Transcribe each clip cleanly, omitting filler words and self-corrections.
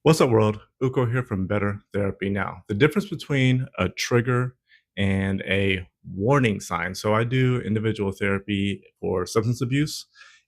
What's up, world? Uko here from Better Therapy Now. The difference between a trigger and a warning sign. So, I do individual therapy for substance abuse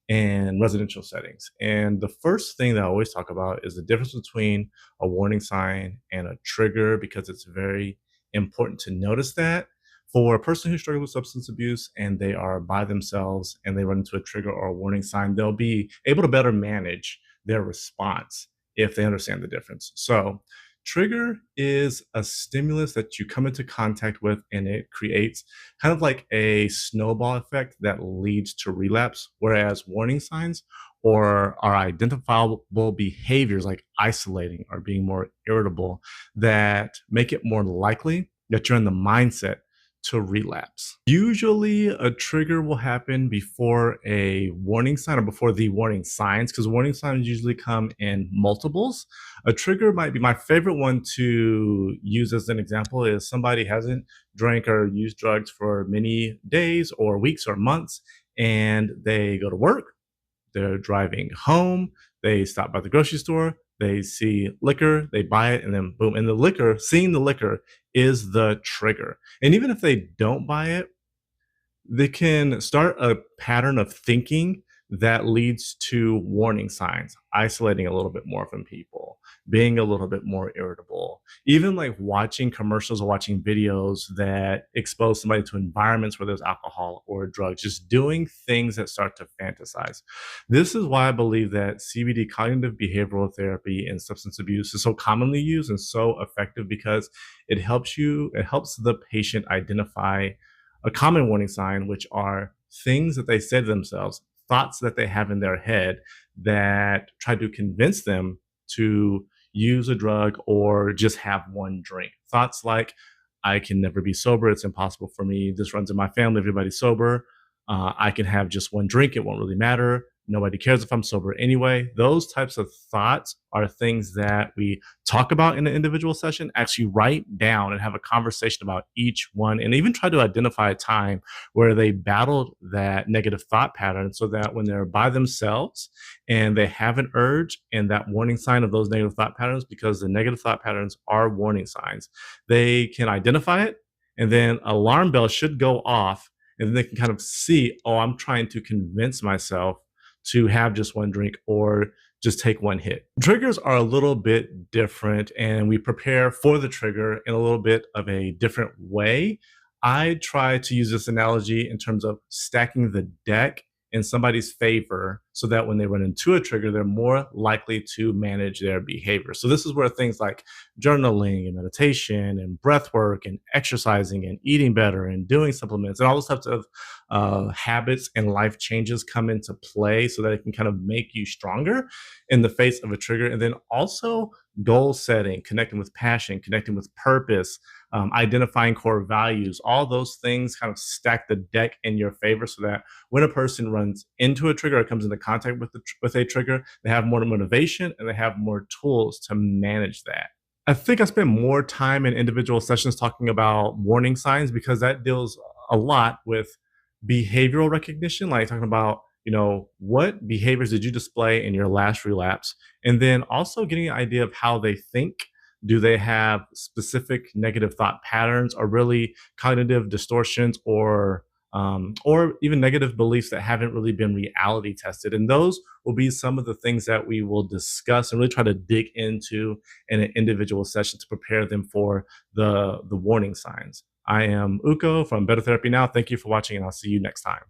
and residential settings. And the first thing that I always talk about is the difference between a warning sign and a trigger because it's very important to notice that. For a person who struggles with substance abuse and they are by themselves and they run into a trigger or a warning sign, they'll be able to better manage their response if they understand the difference. So, trigger is a stimulus that you come into contact with and it creates kind of like a snowball effect that leads to relapse, whereas warning signs or are identifiable behaviors like isolating or being more irritable that make it more likely that you're in the mindset to relapse. Usually, a trigger will happen before a warning sign or before the warning signs, because warning signs usually come in multiples. A trigger might be my favorite one to use as an example is somebody hasn't drank or used drugs for many days or weeks or months, and they go to work, they're driving home, they stop by the grocery store, they see liquor, they buy it, and then boom. And the liquor, seeing the liquor is the trigger. And even if they don't buy it, they can start a pattern of thinking that leads to warning signs, isolating a little bit more from people, being a little bit more irritable, even like watching commercials or watching videos that expose somebody to environments where there's alcohol or drugs, just doing things that start to fantasize. This is why I believe that CBD, cognitive behavioral therapy, and substance abuse is so commonly used and so effective because it helps the patient identify a common warning sign, which are things that they say to themselves, thoughts that they have in their head that try to convince them to use a drug or just have one drink. Thoughts like, I can never be sober. It's impossible for me. This runs in my family. Everybody's sober. I can have just one drink. It won't really matter. Nobody cares if I'm sober anyway. Those types of thoughts are things that we talk about in an individual session, actually write down and have a conversation about each one, and even try to identify a time where they battled that negative thought pattern so that when they're by themselves and they have an urge and that warning sign of those negative thought patterns, because the negative thought patterns are warning signs, they can identify it and then alarm bells should go off and then they can kind of see, oh, I'm trying to convince myself to have just one drink or just take one hit. Triggers are a little bit different, and we prepare for the trigger in a little bit of a different way. I try to use this analogy in terms of stacking the deck in somebody's favor so that when they run into a trigger, they're more likely to manage their behavior. So, this is where things like journaling and meditation and breath work and exercising and eating better and doing supplements and all those types of habits and life changes come into play so that it can kind of make you stronger in the face of a trigger. And then also goal setting, connecting with passion, connecting with purpose, identifying core values, all those things kind of stack the deck in your favor so that when a person runs into a trigger or comes into contact with with a trigger, they have more motivation and they have more tools to manage that. I think I spend more time in individual sessions talking about warning signs because that deals a lot with behavioral recognition, like talking about, what behaviors did you display in your last relapse? And then also getting an idea of how they think. Do they have specific negative thought patterns or really cognitive distortions or even negative beliefs that haven't really been reality tested? And those will be some of the things that we will discuss and really try to dig into in an individual session to prepare them for the warning signs. I am Uko from Better Therapy Now. Thank you for watching, and I'll see you next time.